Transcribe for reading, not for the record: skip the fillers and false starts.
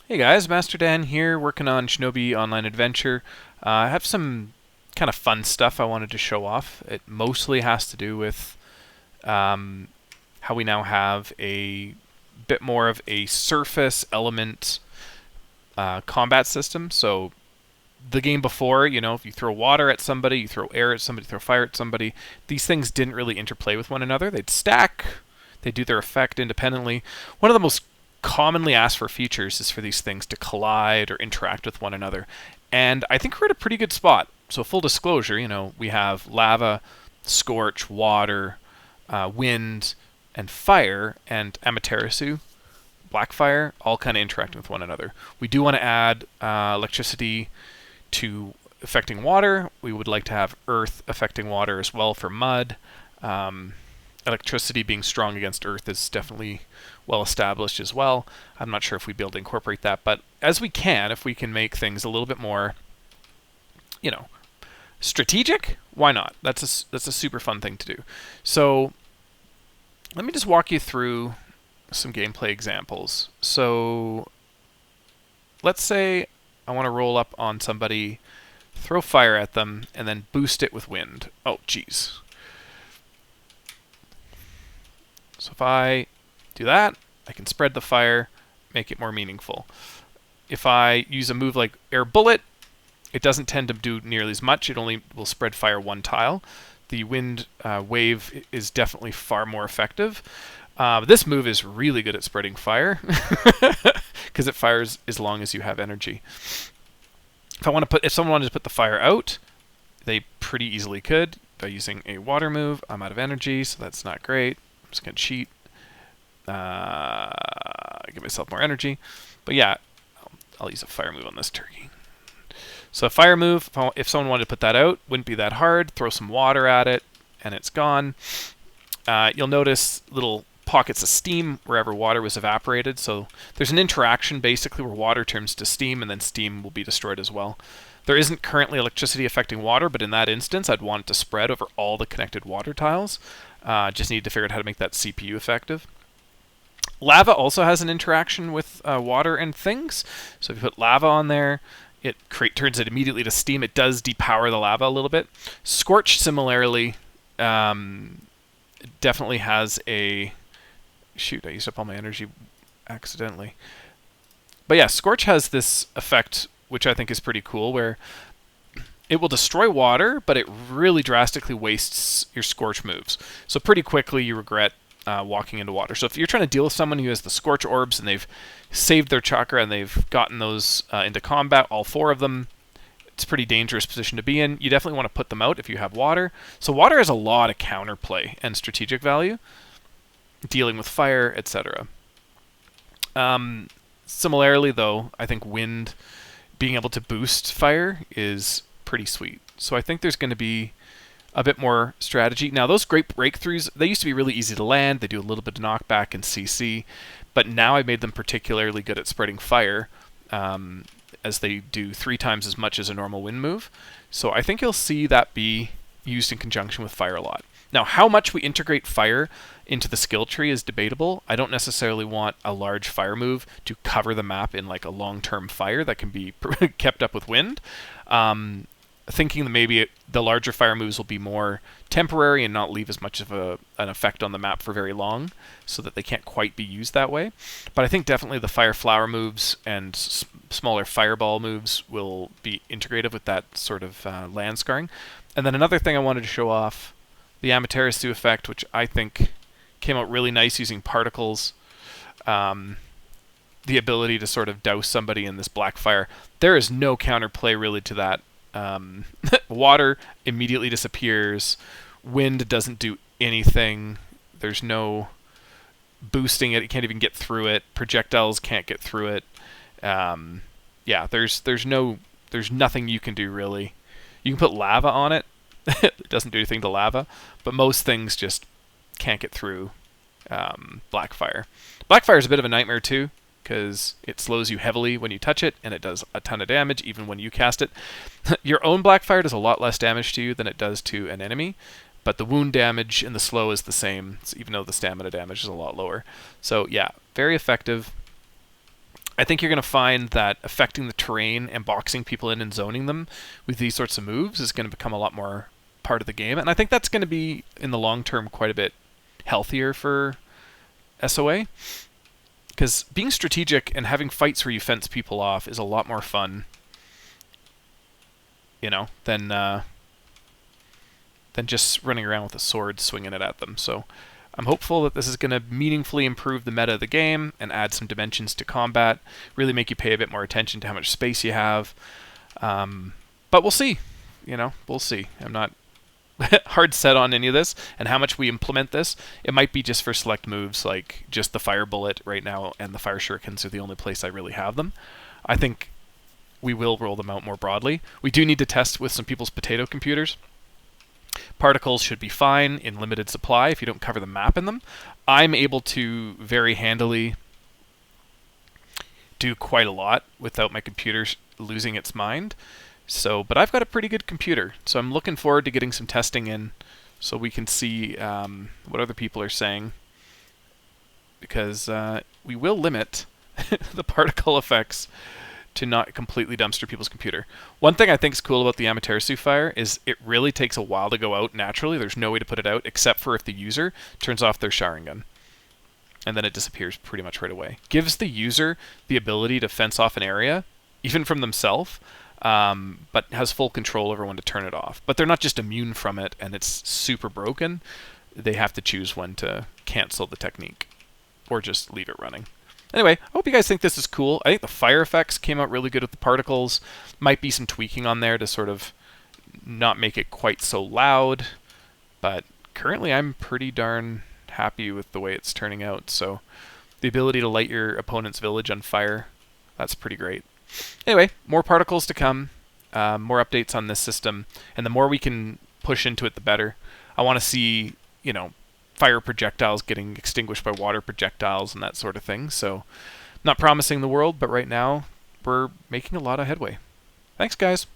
Hey guys, Master Dan here, working on Shinobi Online Adventure. I have some kind of fun stuff I wanted to show off. It mostly has to do with um, how we now have a bit more of a surface element combat system. So the game before, if you throw water at somebody, you throw air at somebody, throw fire at somebody, these things didn't really interplay with one another. They'd stack, they do their effect independently. One of the most commonly asked for features is for these things to collide or interact with one another. And I think we're at a pretty good spot. So full disclosure, we have lava, scorch, water, wind, and fire, and Amaterasu, Blackfire, all kind of interacting with one another. We do want to add electricity to affecting water. We would like to have earth affecting water as well for mud. Electricity being strong against earth is definitely well established as well. I'm not sure if we'd be able to incorporate that, but as we can, if we can make things a little bit more, you know, strategic, why not? That's a super fun thing to do. So let me just walk you through some gameplay examples. So let's say I want to roll up on somebody, throw fire at them, and then boost it with wind. Oh, geez. So if I do that, I can spread the fire, make it more meaningful. If I use a move like Air Bullet, it doesn't tend to do nearly as much. It only will spread fire one tile. The wind wave is definitely far more effective. This move is really good at spreading fire because it fires as long as you have energy. If someone wanted to put the fire out, they pretty easily could by using a water move. I'm out of energy, so that's not great. I'm just gonna cheat. Give myself more energy. But yeah, I'll use a fire move on this turkey. So a fire move, if someone wanted to put that out, wouldn't be that hard. Throw some water at it, and it's gone. You'll notice little pockets of steam wherever water was evaporated. So there's an interaction basically where water turns to steam, and then steam will be destroyed as well. There isn't currently electricity affecting water, but in that instance, I'd want it to spread over all the connected water tiles. Just need to figure out how to make that CPU effective. Lava also has an interaction with water and things. So if you put lava on there, it turns it immediately to steam. It does depower the lava a little bit. Scorch, similarly, definitely has a... Shoot, I used up all my energy accidentally. But yeah, Scorch has this effect, which I think is pretty cool, where it will destroy water, but it really drastically wastes your Scorch moves. So pretty quickly you regret walking into water. So if you're trying to deal with someone who has the Scorch Orbs and they've saved their chakra and they've gotten those into combat, all four of them, it's a pretty dangerous position to be in. You definitely want to put them out if you have water. So water has a lot of counterplay and strategic value, dealing with fire, etc. Similarly, though, I think wind, being able to boost fire is pretty sweet. So I think there's going to be a bit more strategy. Now, those great breakthroughs, they used to be really easy to land. They do a little bit of knockback and CC, but now I made them particularly good at spreading fire, as they do 3 times as much as a normal wind move. So I think you'll see that be used in conjunction with fire a lot. Now, how much we integrate fire into the skill tree is debatable. I don't necessarily want a large fire move to cover the map in like a long-term fire that can be kept up with wind. Thinking that maybe the larger fire moves will be more temporary and not leave as much of an effect on the map for very long, so that they can't quite be used that way. But I think definitely the fire flower moves and smaller fireball moves will be integrative with that sort of land scarring. And then another thing I wanted to show off, the Amaterasu effect, which I think came out really nice using particles. The ability to sort of douse somebody in this black fire. There is no counterplay really to that. Water immediately disappears. Wind doesn't do anything. There's no boosting it. It can't even get through it. Projectiles can't get through it. Yeah, there's nothing you can do really. You can put lava on it. It doesn't do anything to lava, but most things just can't get through Blackfire. Blackfire is a bit of a nightmare too, because it slows you heavily when you touch it, and it does a ton of damage even when you cast it. Your own Blackfire does a lot less damage to you than it does to an enemy, but the wound damage and the slow is the same, even though the stamina damage is a lot lower. So yeah, very effective. I think you're going to find that affecting the terrain and boxing people in and zoning them with these sorts of moves is going to become a lot more part of the game. And I think that's going to be, in the long term, quite a bit healthier for SOA. Because being strategic and having fights where you fence people off is a lot more fun, than just running around with a sword swinging it at them. So I'm hopeful that this is going to meaningfully improve the meta of the game and add some dimensions to combat, really make you pay a bit more attention to how much space you have. But we'll see. We'll see. I'm not hard set on any of this, and how much we implement this. It might be just for select moves, like just the fire bullet right now and the fire shurikens are the only place I really have them. I think we will roll them out more broadly. We do need to test with some people's potato computers. Particles should be fine in limited supply if you don't cover the map in them. I'm able to very handily do quite a lot without my computer losing its mind. But I've got a pretty good computer, so I'm looking forward to getting some testing in so we can see what other people are saying, because we will limit the particle effects to not completely dumpster people's computer. One thing I think is cool about the Amaterasu fire is it really takes a while to go out naturally. There's no way to put it out except for if the user turns off their showering gun. And then it disappears pretty much right away. Gives the user the ability to fence off an area, even from themselves, but has full control over when to turn it off. But they're not just immune from it and it's super broken. They have to choose when to cancel the technique or just leave it running. Anyway, I hope you guys think this is cool. I think the fire effects came out really good with the particles. Might be some tweaking on there to sort of not make it quite so loud. But currently I'm pretty darn happy with the way it's turning out. So the ability to light your opponent's village on fire, that's pretty great. Anyway, more particles to come, more updates on this system, and the more we can push into it, the better. I want to see, fire projectiles getting extinguished by water projectiles and that sort of thing. So, not promising the world, but right now, we're making a lot of headway. Thanks, guys.